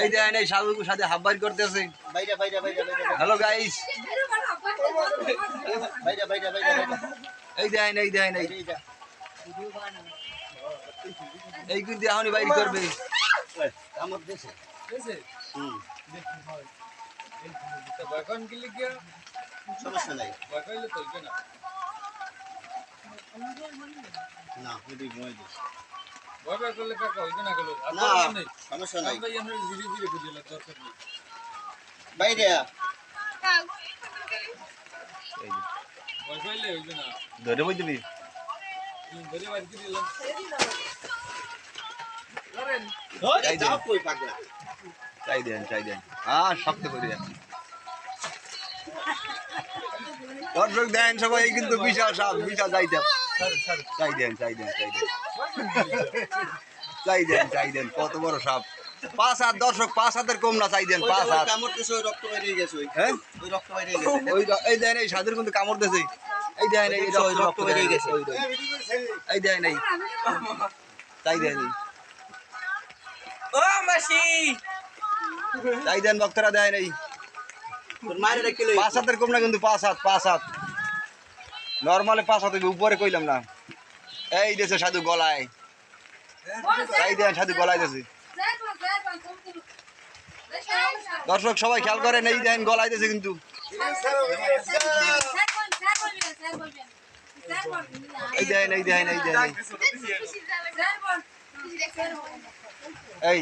এই দেন এই সাধুর সাথে হাফ বাইর করতেছে। হ্যালো গাইস, এই দেন এই দেন এই কিন্তু এখনই বাইর করবে। সমস্যা নাই না সমস্যা নাই বাইরে ধরে বুঝলি চাই দেন হ্যাঁ শক্ত করে দেন। দর্শক দেন সবাই কিন্তু বিশাল সাপ বিশাল চাই দেন কত বড় সাপ 5 হাত। দর্শক 5 হাতের কম না, চাই দেন 5 হাত। রক্ত বেরিয়ে গেছে হ্যাঁ ওই রক্ত বেরিয়ে গেছে এই দেন এই সাধুর কিন্তু কামড় দিয়েছে। এই দেন এই রক্ত বেরিয়ে গেছে। এই দেন এই চাই দেন ও মাসি চাই দেন ভক্তরা দেন এই 5 হাতের কম না কিন্তু 5 হাত নর্মালে 5 হাত উপরে কইলাম না। এই দেশে সাধু গলায় চাই দেন সাধু গলায় দেশে। দর্শক সবাই খেয়াল করেন এই দেন গলায় দেশে কিন্তু এই দেন এই